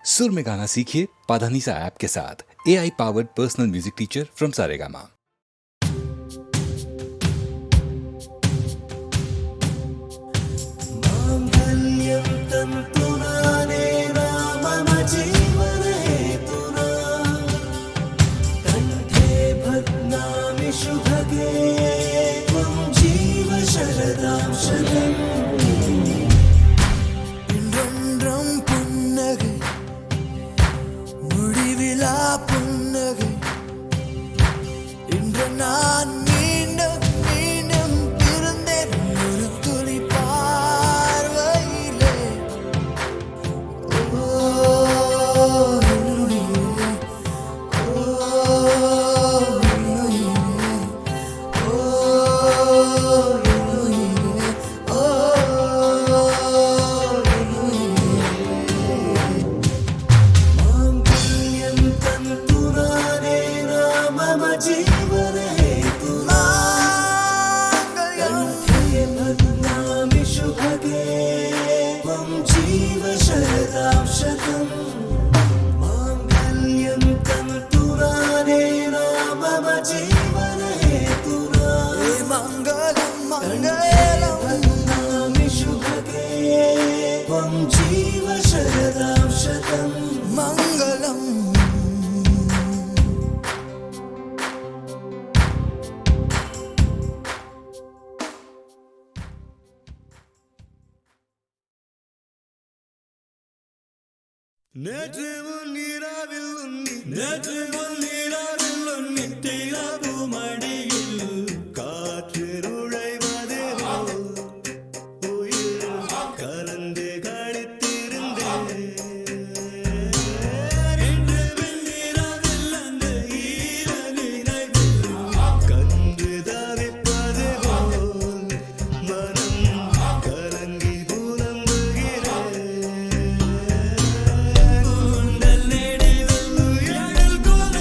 सुर में गाना सीखिए पाधानीसा ऐप के साथ। AI powered personal music teacher from Saregama.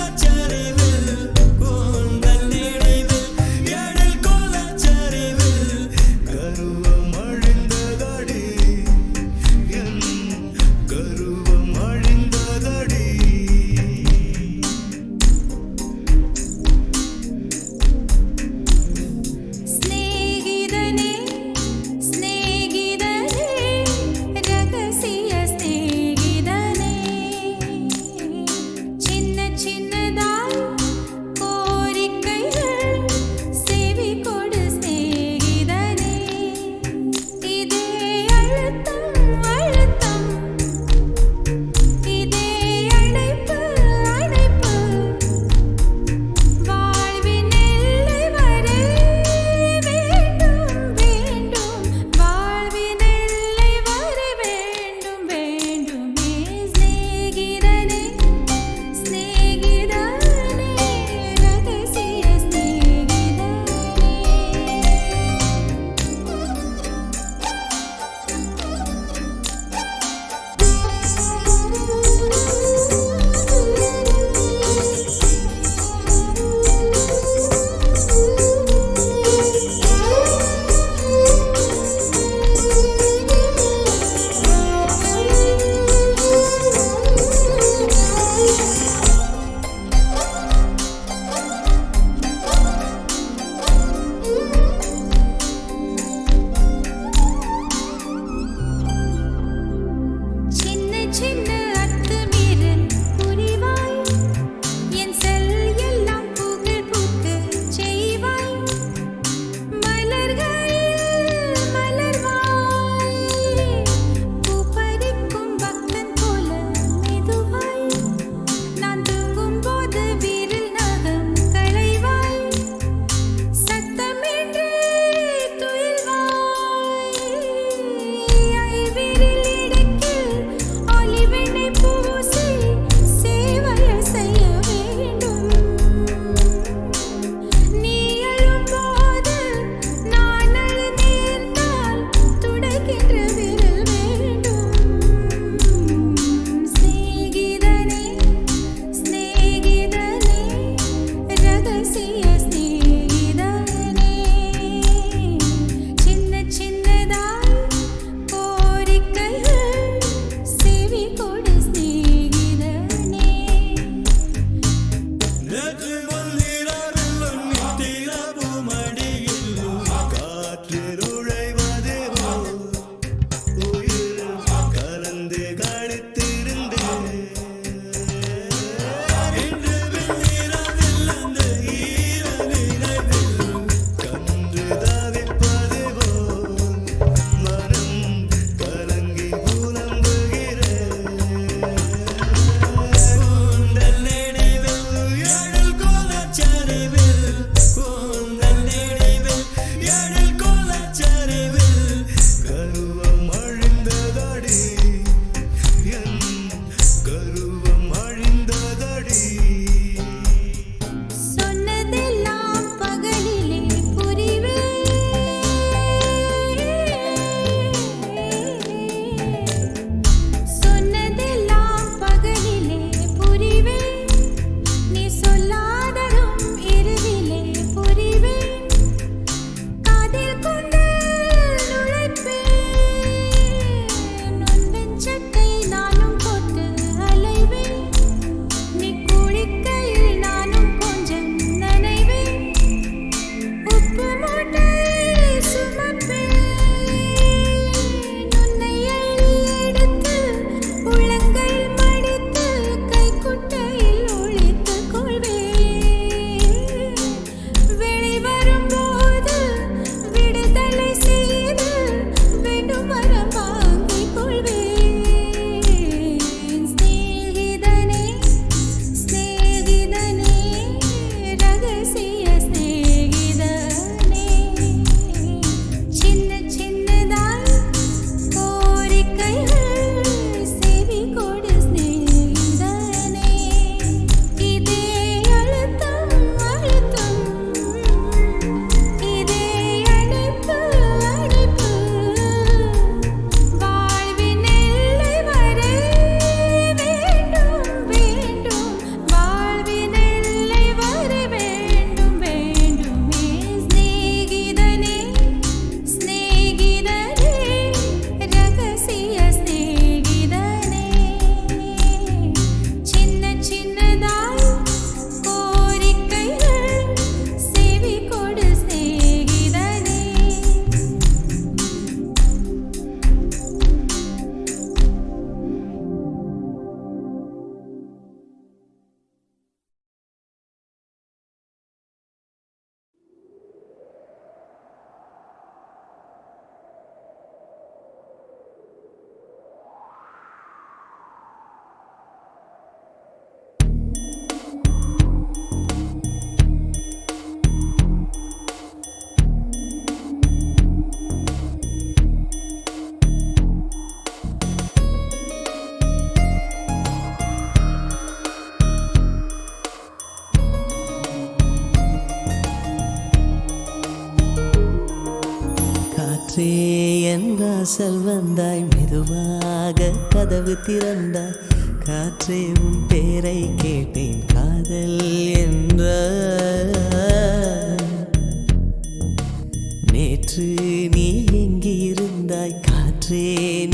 cha காற்றே என் வாசல் வந்தாய், மெதுவாக கதவு திறந்தாய். காற்றே உன் பேரை கேட்டேன், காதல் என்ற. நேற்று நீ எங்கே இருந்தாய், காற்றே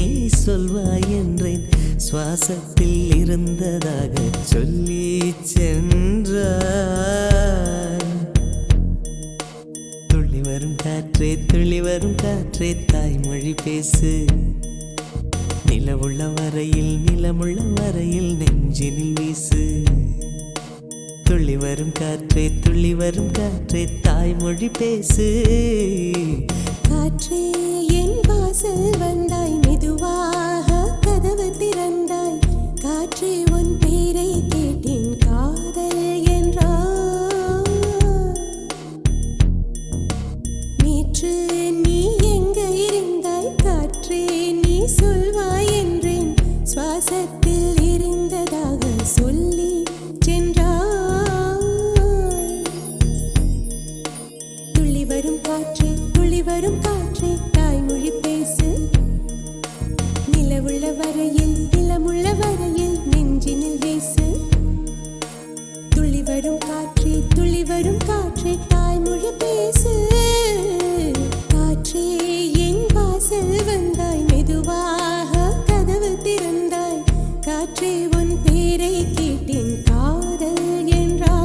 நீ சொல்வாய் என்றேன். சுவாசத்தில் இருந்ததாக சொல்லி சென்றாய். துள்ளி வரும் காற்றே, துள்ளி வரும் காற்றே, தாய்மொழி பேசு. நிலவுள்ள வரையில், நிலமுள்ள வரையில் நெஞ்சினில் வீசு. துள்ளி வரும் காற்றே, துள்ளி வரும் காற்றே, தாய்மொழி பேசு. காற்றே என் வாசல் வந்தாய், மெதுவாக கதவு திறந்தாய். காற்றே உன் பேரை கேட்டேன், காதல் என்றாய். நேற்று நீ எங்க இருந்தாய், காற்றே நீ சொல்வாய் என்றேன். சுவாசத்தில் இருந்ததாக சொல்லி சென்றாய். துள்ளி வரும் காற்றே, துள்ளி வரும் காற்றே, தாய்மொழி பேசு. நிலவுள்ள வரையில், நிலமுள்ள வரையில் நெஞ்சினில் வீசு. துள்ளி வரும் காற்றே, துள்ளி வரும் காற்றே, தாய்மொழி பேசு. காற்றே என் வாசல் வந்தாய், மெதுவாக கதவு திறந்தாய். காற்றே உன் பேரை கேட்டேன், காதல் என்றாய்.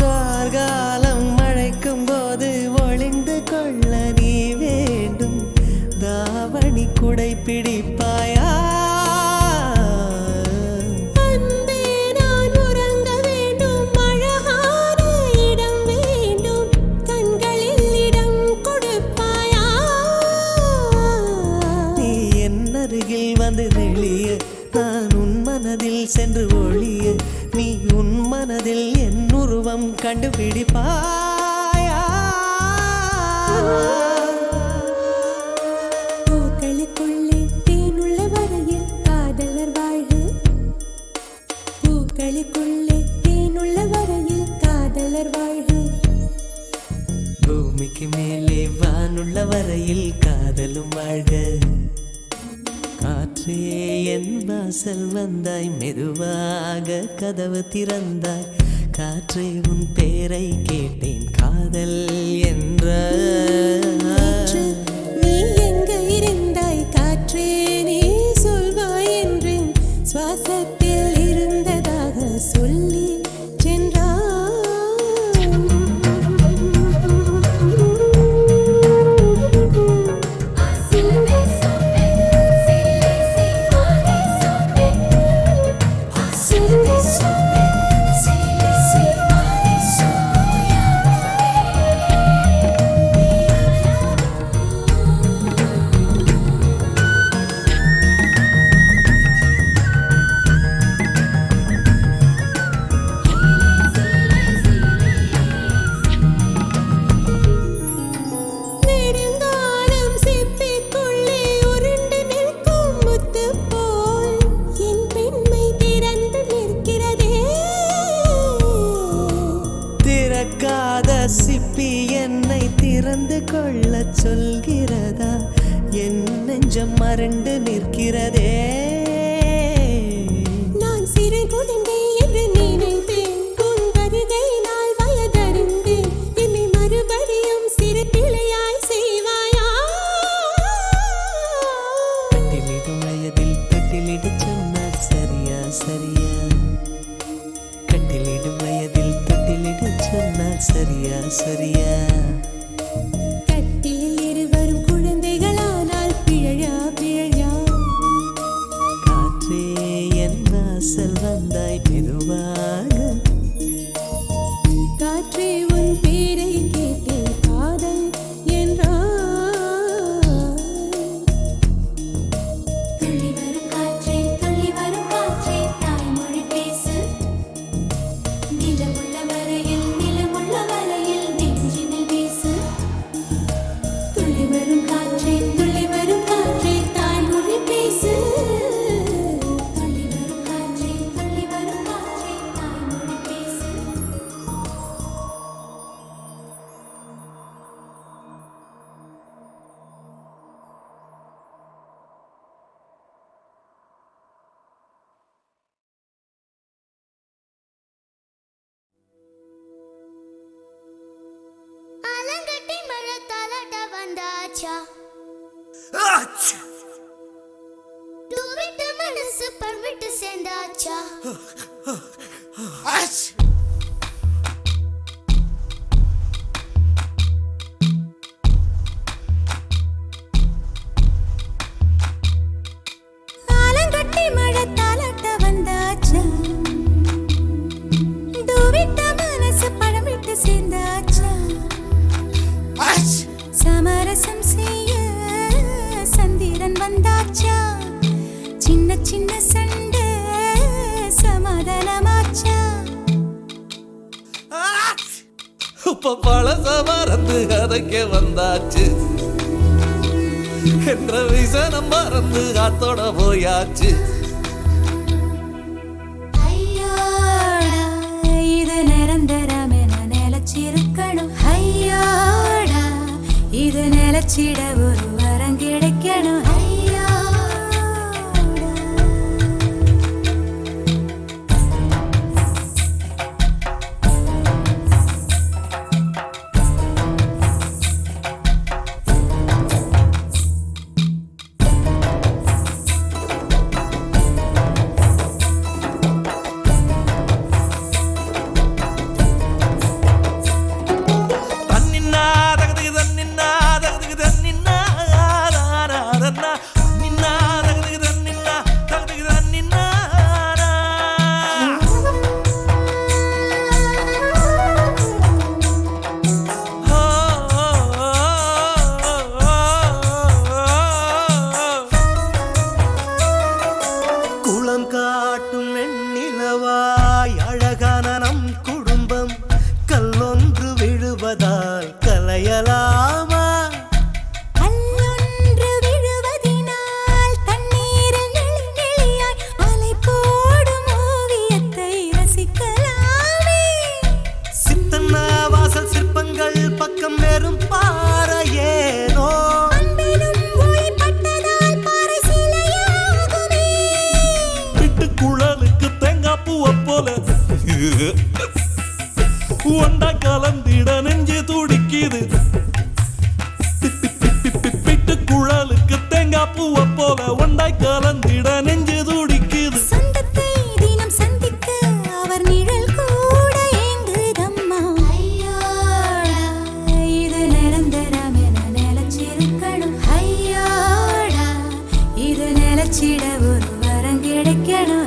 கார்காலம் மழைக்கும் போது ஒளிந்து கொள்ள நீ வேண்டும். தாவணி குடை பிடிப்பாயா? அன்பே நான் உறங்க வேண்டும், அழகான இடம் வேண்டும். கண்களில் இடம் கொடுப்பாயா? நீ என் அருகில் வந்து நெளிய, நான் உன் மனதில் சென்று ஒளிய. நீ உன் மனதில் என் உருவம் கண்டுபிடிப்பாயா? பூக்களுக்குள்ளே தேனுள்ள வரையில் காதலர் வாழ்க. பூக்களுக்குள்ளே தேனுள்ள வரையில் காதலர் வாழ்க. பூமிக்கு மேலே வானுள்ள வரையில் காதலும் வாழ்க. காற்றே என் வாசல் வந்தாய், மெதுவாக கதவு திறந்தாய். காற்றே உன் பேரை கேட்டேன், காதல் என்ற. நேற்று நீ எங்க இருந்தாய், காற்றே நீ சொல்வாய் என்றேன். சுவாசத்தில் இருந்ததாக சொல்லி நெடுங்காலம் சிப்பிக்குள்ளே உருண்டு நிற்கும் முத்து போல் என் பெண்மை திறந்து நிற்கிறதே. திறக்காத சிப்பி என்னை திறந்து கொள்ள சொல்கிறதா? என் நெஞ்சம் மறண்டு நிற்கிறதே. நான் சிறு குழந்தை என்று நினைத்தேன், உன் வருகையினால் வயதறிந்தேன். என்னை மறுபடியும் சிறு பிள்ளையாய் செய்வாயா? கட்டிலிடும் வயதில் தொட்டிலிட சொன்னார் சரியா சரியா? கட்டிலிடும் வயதில் தொட்டிலிட சொன்னார் சரியா சரியா? கட்டிலில் இருவரும் குழந்தைகளானால் பிழையா பிழையா? டூவிட்டு மனசு பர்விட்டு சேர்ந்தாச்சா ஆலங்கட்டி மழை தாலாட்ட வந்தாச்சா டூவிட்டு மனசு பழம் விட்டு சேர்ந்தாச்சா சமரசம் செய்ய சந்திரன் வந்தாச்சா சின்ன சின்ன சண்டை சமாதானமாச்சா இப்ப பழச மறந்து கதைக்க வந்தாச்சு என்ற விசனம் மறந்து காத்தோட போயாச்சு ஐயோடா இது நிரந்தரமென நிலச்சிருக்கணும் ஐயோடா இது நிலச்சிட ஒரு வரம் கிடைக்கணும் ஐயோடா குளம் காட்டும் வெண்ணிலவாய் அழகான நம் குடும்பம் கல்லொன்று விழுவதால் கலையலாமா கல்லொன்று விழுவதினால் தண்ணீரில் நெளி நெளியாய் அலை போடும் ஓவியத்தை ரசிக்கலாமே சித்தன்ன வாசல் சிற்பங்கள் பக்கம் வெறும் பாறையேனோ அன்பிலும் ஒளிப்பட்டதால் பாறை சிலையாகுமே விட்டு குழலுக்கு தேங்காய் பூவை போல ஒண்டா கலந்திட நெஞ்சு துடிக்குது விட்டு குழலுக்கு தேங்காய் பூவை போல ஒண்டாய் கலந்திட நெஞ்சு துடிக்குது சொந்தத்தை தினம் சந்திக்க அவர் நிழல் கூட ஏங்குதம்மா ஐயோடா இது நிரந்தரமென நிலச்சிருக்கணும் ஐயோடா இது நிலச்சிட ஒரு வரம் கிடைக்கணும்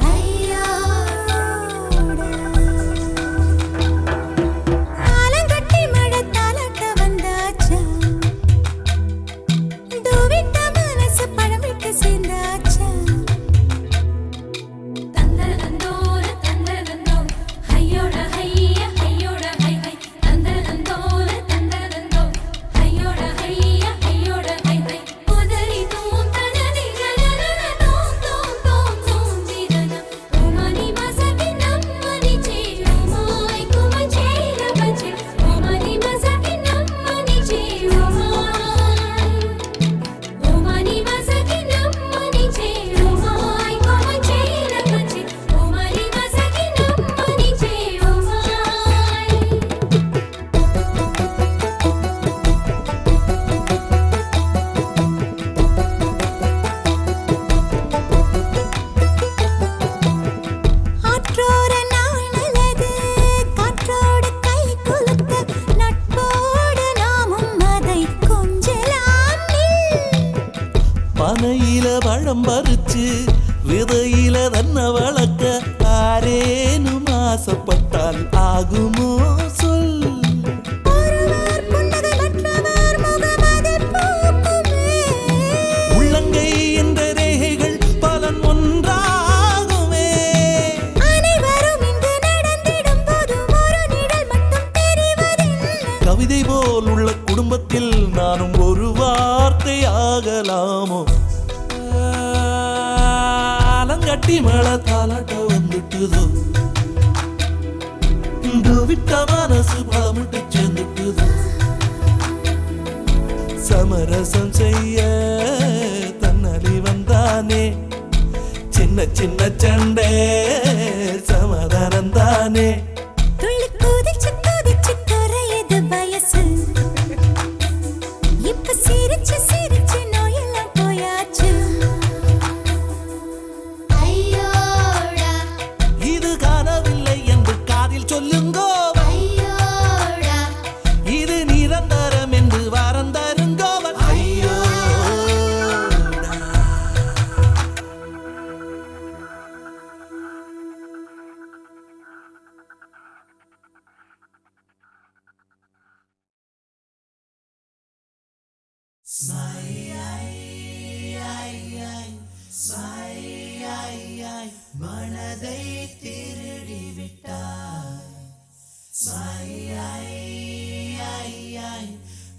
ஆலங்கட்டி மழை தாலாட்ட வந்தாச்சா டூவிட்ட மனசு பழம் விட்டு சேர்ந்தாச்சா தந்தரதந்தோர தந்தரதந்தோ ஹையோட ஹைய ஹையோட ஹை ஹை தந்தரதந்தோர தந்தரதந்தோ ஹையோட ஹைய ஹையோட ஹை ஹை உதரி தூம் தனதி கனரன தோம் தோம் தோம் தோம் ஜீரன ஓமனி மசகி நம்மனி சேருமாய் குமச்சேர பச்சே ஓமனி மசகி நம்மனி சேருமாய் ஓமனி மசகி நம்மனி சேருமாய் குமச்சேர பச்சே ஓமனி மசகி நம்மனி சேருமாய் ஆற்றோர நாளது காற்றோடு கை குலுக்க நட்போடு நாமும் அதை கொஞ்சலாம் பனையில பழம் பறிச்சு விதையில தன்னை வளர்க்க ஆரேனும் ஆசைப்பட்டால் ஆகுமோ சொல் ஒருவர் புன்னகை மற்றவர் முகம் அதில் பூக்குமே உள்ளங்கை என்ற ரேகைகள் பலன் ஒன்றாகுமே அனைவரும் இங்கு நடந்திடும் போதும் ஒரு நிழல் மட்டும் தெரிவதில்லை கவிதை போல் உள்ள குடும்பத்தில் நானும் ஒரு வார்த்தை ஆகலாமோ ஆலங்கட்டி மழை தாலாட்ட வந்துட்டுதோ விட்ட மனசு பழமிட்டு சேர்ந்துட்டுதோ சமரசம் செய்ய தன்னடி வந்தானே சின்ன சின்ன சண்டை சமாதானம் தானே துள்ளி குதிச்சு குதிச்சு குறையுது வயசு இப்ப சிரிச்சு சிரிச்சு நோயெல்லாம் போயா மனதை திருடி விட்டாய்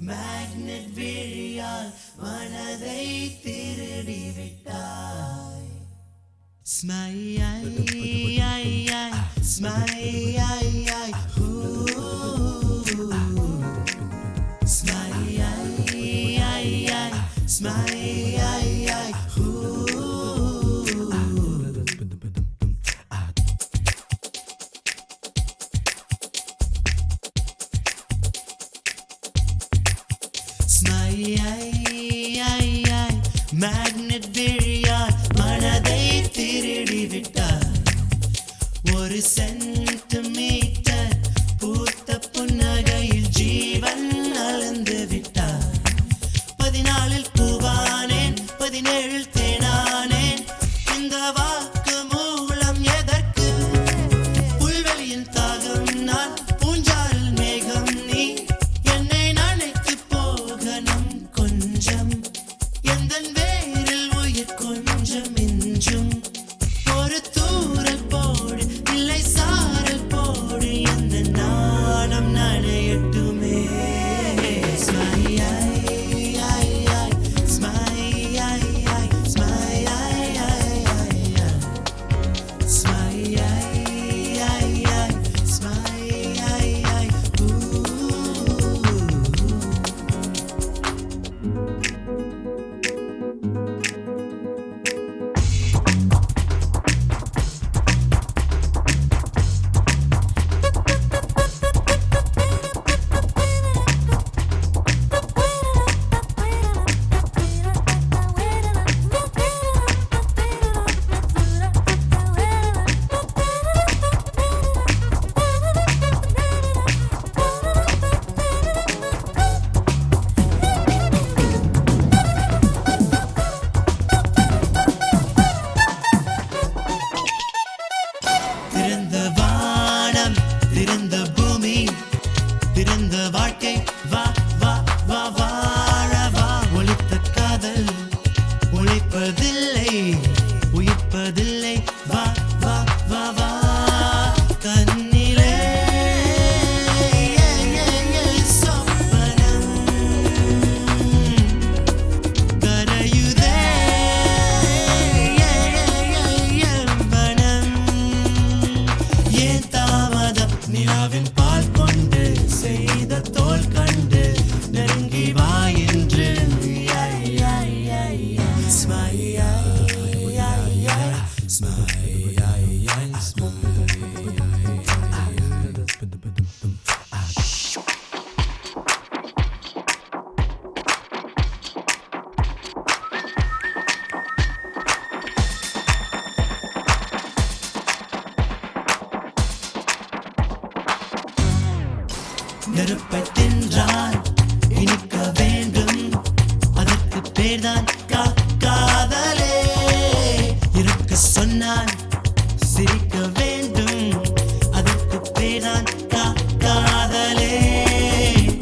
மேக்னெட் விழியால் மனதை திருடி விட்டாய் மேக்னெட் விழியால் மனதை திருடி விட்டார் ஒரு சென்டிமீட்டர் பூத்த புன்னகையில் ஜீவன் அளந்து விட்டார் 14 பூவானேன் 17 தேனானேன் இந்த வாக்கு மூலம் எதற்கு புல்வெளியின் தாகம் நான் பூஞ்சால் மேகம் நீ என்னை நினைத்து போகணும் கொஞ்சம் எந்தன் வேரில் உயிர் கொஞ்சம் மிஞ்சும் ஒரு தூரல் போடு இல்லை சாரல் போடு எந்த நாணம் நனையட்டுமே திறந்த வானம் திறந்த பூமி திறந்த வாழ்க்கை வா வா வா வாழவா ஒளித்த காதல் ஒளிப்பதில்லை உயிர்ப்பதில்லை வா வா வா வா கண்ணிலே சொப்பனம் கரையுதே ஏன் தாமதம் நிலாவின் பால் கொண்டு செய்த தோல் கண்டு நெருங்கி வா என்று நெருப்பை தின்றால் இனிக்க வேண்டும் அதற்கு பேர்தான் காதலே இருக்க சொன்னால் சிரிக்க வேண்டும் அதற்கு பேர்தான் காதலே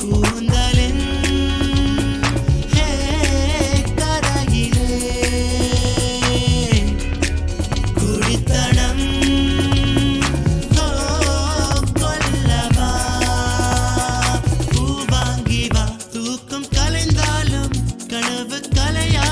கூந்தலின் கரையிலே குடித்தனம் கொல்லவா பூவாங்கி வா தூக்கம் கலைந்தாலும் கனவு கலையா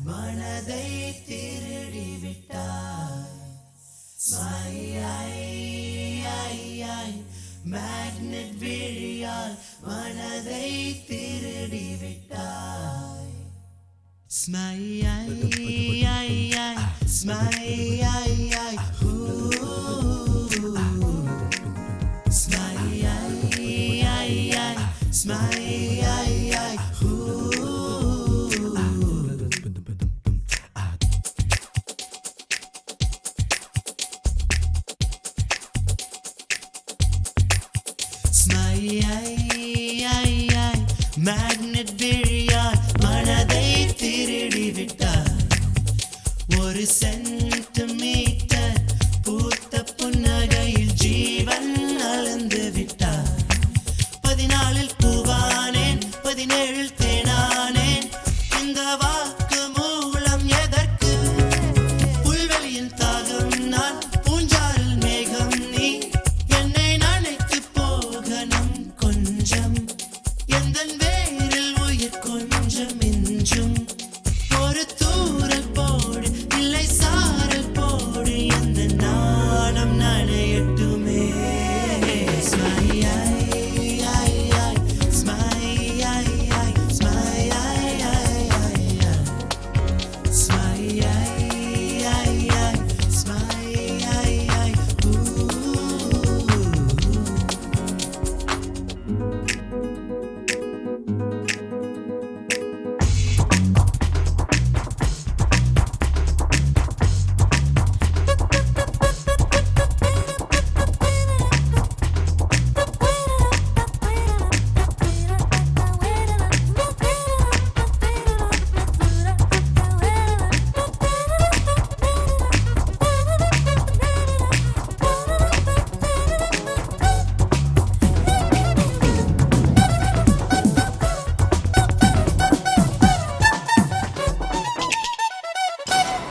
மனதை திருடி விட்டாய் மேக்னெட் விழியால் மனதை திருடி விட்டாய் மேக்னெட் விழியால் மனதை திருடி விட்டார் ஒரு சென்டிமீட்டர் பூத்த புன்னகையில் ஜீவன் அளந்து விட்டார் 14 பூவானேன் 17 தேனானேன் இந்த வாக்கு மூலம் எதற்கு புல்வெளியின் தாகம் நான் பூஞ்சாரில் மேகம் நீ என்னை நினைத்து போகணும் கொஞ்சம் எந்தன் வேரில் உயிர் கொஞ்சம் மிஞ்சும் ஒரு தூரல் போடு இல்லை சாரல் போடு எந்த நாணம் நனையட்டுமே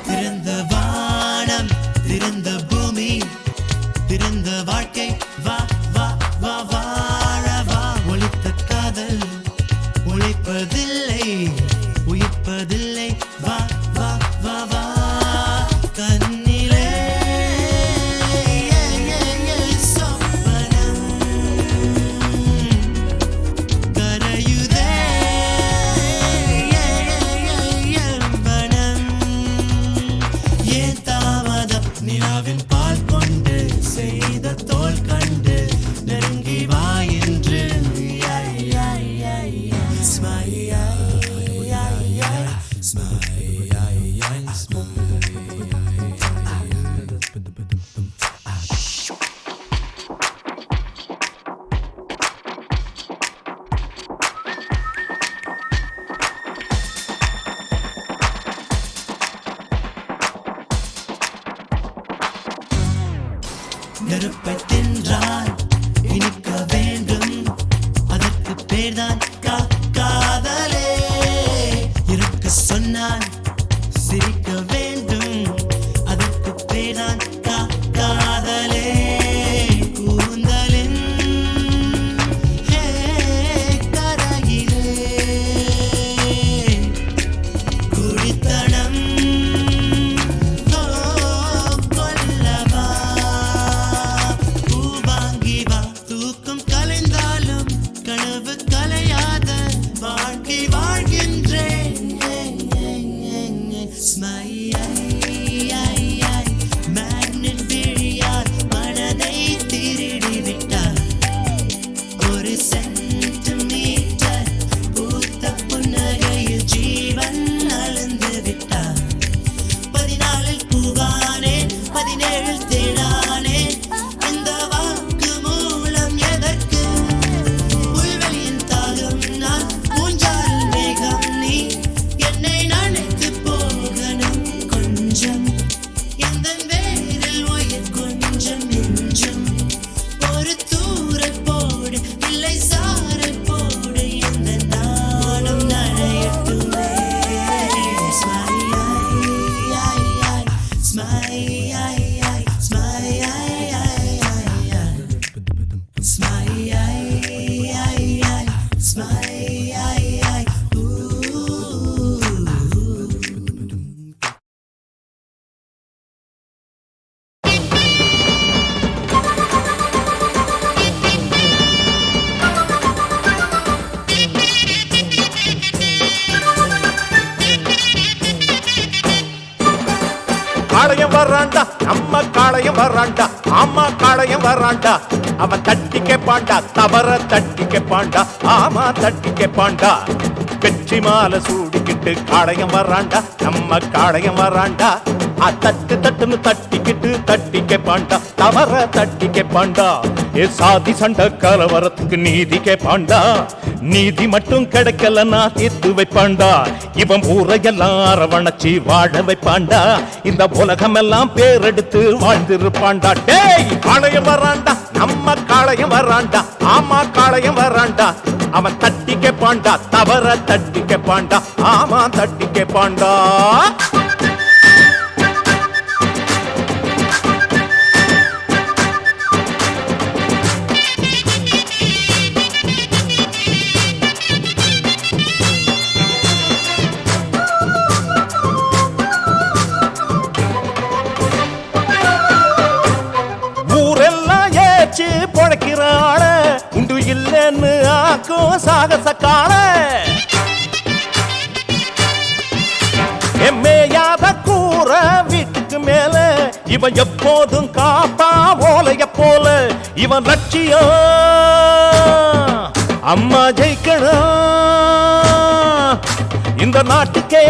திறந்த வானம் திறந்த பூமி திறந்த வாழ்க்கை வா வா வா வாழ வா ஒளித்த காதல் ஒளிப்பதில்லை உயிர்ப்பதில்லை வா வா வா வா கண்ணிலே சொப்பனம் கரையுதே வனம் ஏன் தாமதம் நிலாவின் பால் கொண்டு செய்த தோல் கண்டு நெருங்கி வா என்று நெருப்பை தின்றால் இனிக்க வேண்டும் அதற்கு பேர்தான் காதலே இருக்க சொன்னால் சிரிக்க வேண்டும் அதற்கு பேர்தான் காதலே கூந்தலின் கரையிலே குடித்தனம் கொல்லவா பூவாங்கி வா தூக்கம் கலைந்தாலும் கனவு கலையாத வாழ்க்கை வாழ்கின்றேன் ஸ்மையா வராண்டா நம்ம காளையம் வராண்டா ஆமா காளையம் வராண்டா அவன் தட்டி கேப்பாண்டா தவற தட்டி கேப்பாண்டா ஆமா தட்டி கேப்பாண்டா கச்சி மாலை சூடிக்கிட்டு காளையம் வராண்டா நம்ம காளையம் வராண்டா தட்டு தட்டுன்னு தட்டிக்கிட்டு தட்டி கேப்பாண்டா தவற தட்டி கேப்பாண்டா ஏ சாதி சண்டை கலவரத்துக்கு நீதி கேப்பாண்டா நீதி மட்டும் கிடைக்கலன்னா தீர்த்து வைப்பாண்டா இவன் ஊரையெல்லாம் அரவணைச்சி வாழ வைப்பாண்டா இந்த உலகம் எல்லாம் பேரெடுத்து வாழ்ந்திருப்பாண்டா டேய் காளையம் வராண்டா நம்ம காளையம் வராண்டா ஆமா காளையம் வராண்டா அவன் தட்டி கேப்பாண்டா தவற தட்டி கேப்பாண்டா ஆமா தட்டி கேப்பாண்டா பொழைக்கிறாள உண்டு இல்லைன்னு ஆக்கும் சாகச கால எம்மையாத கூற வீட்டுக்கு மேல இவன் எப்போதும் காப்பா ஓலைய போல இவன் லட்சியம் அம்மா ஜெயிக்கணும் இந்த நாட்டுக்கே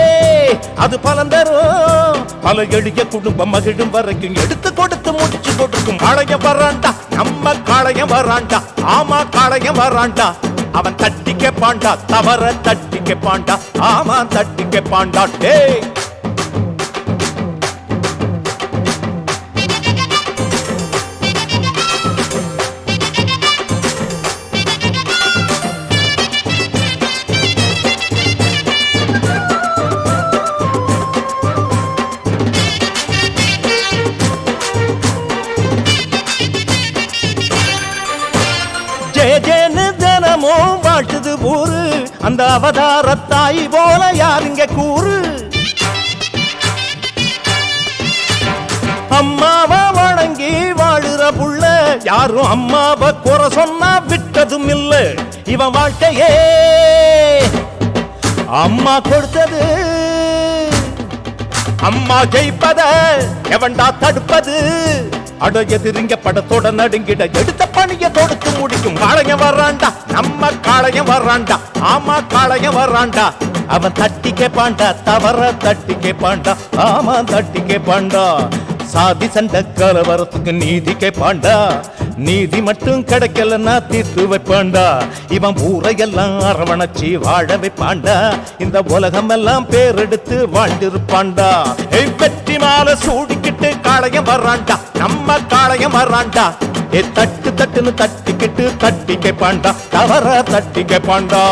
அது பலன் தரும் பல எளிய குடும்பம் மகிழும் வரைக்கும் எடுத்து கொடுத்து முடிச்சு கொடுக்கும் காளையம் வராண்டா நம்ம காளையம் வராண்டா ஆமா காளையம் வராண்டா அவன் தட்டி கேப்பாண்டா தவற தட்டி கேப்பாண்டா ஆமா தட்டி கேப்பாண்டா டேய் வாழ்த்துது ஊரு அந்த அவதார தாய் போல யாருங்க கூறு அம்மாவை வணங்கி வாழுற புள்ள யாரும் அம்மாவை குறை சொன்னா விட்டதும் இல்ல இவன் வாழ்க்கையே அம்மா கொடுத்தது அம்மா ஜெயிப்பத எவன்டா தடுப்பது அட எதிரிங்க படத்தோட நடுங்கிட எடுத்த பணிய தொடுத்து முடிக்கும் காளையம் வராண்டா நம்ம காளையம் வராண்டா ஆமா காளையம் வராண்டா அவன் தட்டி கேப்பாண்டா தவற தட்டி கேப்பாண்டா ஆமா தட்டி கேப்பாண்டா சாதி சண்டை கலவரத்துக்கு நீதி கேப்பாண்டா நீதி மட்டும் கிடைக்கலன்னா தீர்த்து வைப்பாண்டா இவன் ஊரையெல்லாம் அரவணைச்சி வாழ வைப்பாண்டா இந்த உலகம் எல்லாம் பேரெடுத்து வாழ்ந்திருப்பாண்டா வெற்றி மாலை சூடிக்கிட்டு காளையம் வராண்டா நம்ம காளையம் வராண்டா தட்டு தட்டுன்னு தட்டிக்கிட்டு தட்டி கேப்பாண்டா தவற தட்டி கேப்பாண்டா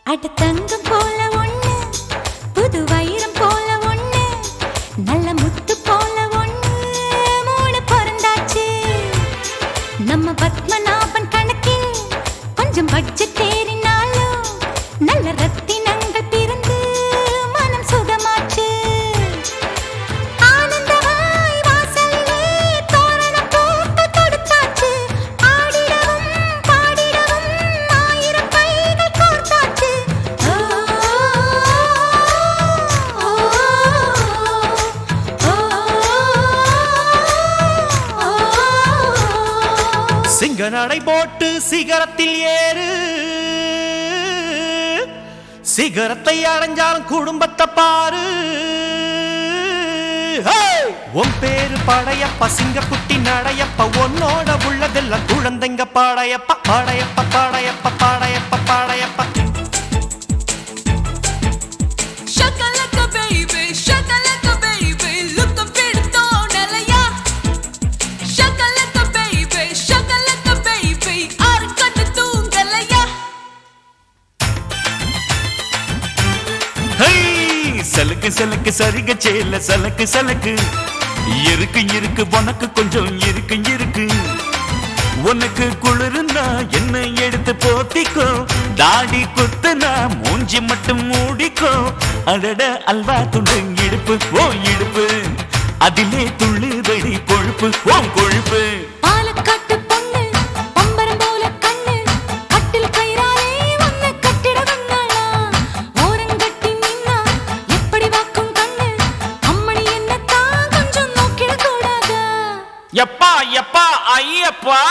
அட தங்கம் போல ஒண்ணு புது வைரம் போல ஒண்ணு நல்ல முத்து போல ஒண்ணு மூணு பிறந்தாச்சு நம்ம பத்மநாபன் கணக்கில் கொஞ்சம் பட்ஜெட் தேறினாலும் நல்ல ரத்தினங்கள் பிறந்து மனம் சுகமாச்சு ஆனந்தவாய் வாசலிலே தோரணம் போட்டு தொடுத்தாச்சு ஆடிடவும் பாடிடவும் ஆயிரம் கைகள் கோர்த்தாச்சு சிங்க நடை போட்டு சிகரத்தில் ஏறு சிகரத்தை அடைஞ்சாலும் குடும்பத்தை பாரு உன் பேரு படையப்பா சிங்கக்குட்டி நடையப்பா உன்னோட உள்ளதெல்லாம் குழந்தைங்க பாடையப்பா பாடையப்பா பாடையப்பா பாடையப்பா பாடையப்பா Shakalaka baby, shakalaka baby, look a bit tonalaya. Shakalaka baby, arukattu thoongalaya. சலுக்கு சலுக்கு சரிக சேல சலக்கு சலக்கு இருக்கு இருக்கு உனக்கு கொஞ்சம் இருக்கு இருக்கு உனக்கு குளிருந்தா என்ன எடுத்து போத்திக்கோ தாடி குத்துனா மூணு கொஞ்சி மட்டும் மூடிக்கோ அடட அல்வா துண்டு இடுப்பு ஓ இடுப்பு அதிலே துள்ளுதடி கொழுப்பு ஓ கொழுப்பு பாலக்காட்டு பொண்ணு பம்பரம் போல கண்ணு கட்டில் கயிறாலே உன்னை கட்டிட வந்தாளா ஓரங்கட்டி நின்னா எப்படி வாக்கும் கண்ணு அம்மணி என்னத்தான் கொஞ்சம் நோக்கிட கூடாதா எப்பா எப்பா ஐயப்பா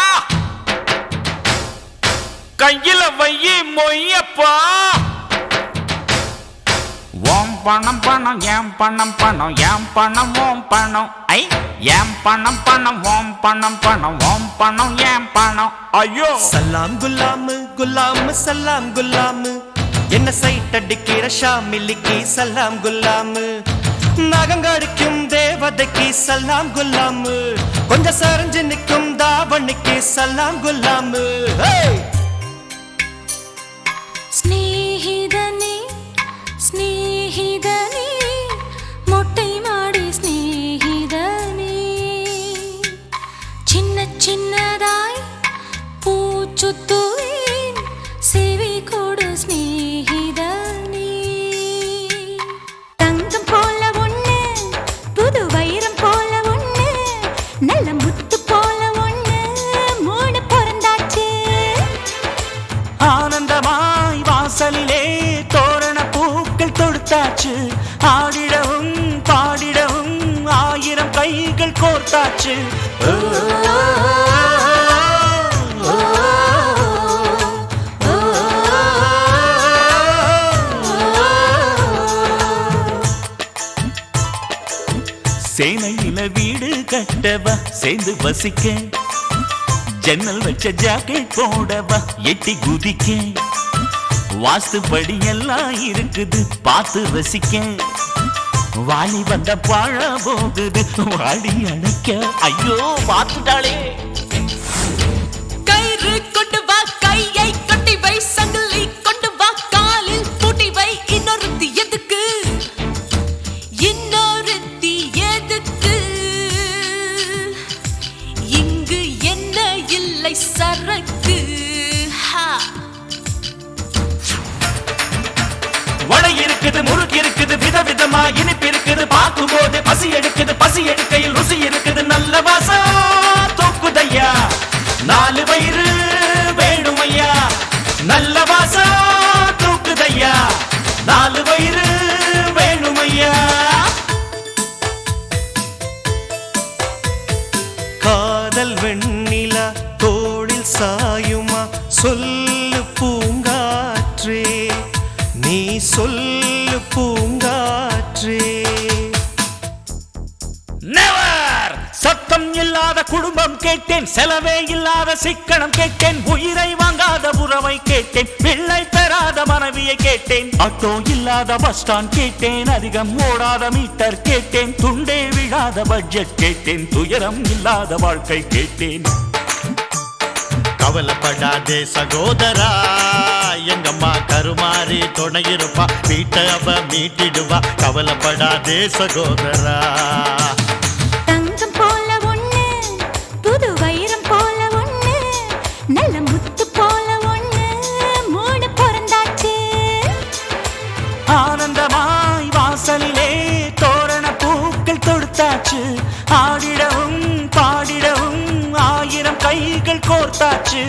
கையில வையி மொய்யப்பா ஓம் பணம் பணம் ஏம் பணம் பணம் ஏம் பணம் ஓம் பணம் ஐ ஏம் பணம் பணம் ஓம் பணம் பணம் ஓம் பணம் ஏம் பணம் ஐயோ சலாம் குல்லாமு குல்லாமு சலாம் குல்லாமு என்ன சைட் அடிக்கிற ஷாமிலிக்கு சலாம் குல்லாமு நகங்கடிக்கும் தேவதைக்கு சலாம் குல்லாமு கொஞ்சம் சரிஞ்சு நிற்கும் தாவணிக்கு சலாம் குல்லாமு ஸ்நேகிதனே ஸ்நேகிதனே மொட்டை மாடி ஸ்நேகிதனே சின்ன சின்னதாய் பூச்சுத்துவேன் செவி கொடு ஸ்நேகிதனே தங்கம் போல ஒண்ணு புது வைரம் போல ஒண்ணு நல்ல முத்து போல ஒண்ணு மூணு பிறந்தாச்சு ஆனந்தமாய் வாசலிலே தோரண பூக்கள் தொடுத்தாச்சு ஆடிடவும் பாடிடவும் ஆயிரம் கைகள் கோர்த்தாச்சு சேனையில வீடு கட்டவா சேர்ந்து வசிக்க ஜன்னல் வச்ச ஜாக்கெட் போடவா எட்டி குதிக்க வாஸ்துபடி எல்லாம் இருக்குது பார்த்து ரசிக்க வாலி வந்த பாழ போகுது வாடி அணைக்க ஐயோ பார்த்துட்டாளே கயிறு கொண்டு வா கையை கட்டி வை சங்கிலி கொண்டு வா காலில் பூட்டி வை இன்னொருத்தி எதுக்கு இன்னொருத்தி எதுக்கு இங்கு என்ன இல்லை சரக்கு வடை இருக்குது முறுக்கு இருக்குது விதவிதமா இனிப்பு இருக்குது பார்க்கும் போது பசி எடுக்குது பசி எடுக்கையில் ருசி இருக்குது நல்ல வாசம் தூக்குதையா நாலு வயிறு வேணுமையா நல்ல வாசம் தூக்குதையா நாலு வயிறு வேணுமையா காதல் வெண்ணிலா தோளில் சாயுமா சொல்லு பூங்காற்றே நீ சொல்லு பூங்காற்றே நெவர் சத்தம் இல்லாத குடும்பம் கேட்டேன் செலவே இல்லாத சிக்கனம் கேட்டேன் உயிரை வாங்காத உறவை கேட்டேன் பிள்ளை பெறாத மனைவியை கேட்டேன் ஆட்டோ இல்லாத பஸ் ஸ்டாண்ட் கேட்டேன் அதிகம் ஓடாத மீட்டர் கேட்டேன் துண்டே விழாத பட்ஜெட் கேட்டேன் துயரம் இல்லாத வாழ்க்கை கேட்டேன் கவலைப்படாதே சகோதரா எங்கம்மா கருமாறி துணையிருப்பா வீட்டை அவ மீட்டிடுவா கவலைப்படாதே சகோதரா தங்கம் போல ஒண்ணு புது வைரம் போல ஒண்ணு நல்ல முத்து போல ஒண்ணு மூணு பிறந்தாச்சு ஆனந்தமாய் வாசலிலே தோரண பூக்கள் தொடுத்தாச்சு ஆடிடவும் பாடிடவும் ஆயிரம் கைகள் கோர்த்தாச்சு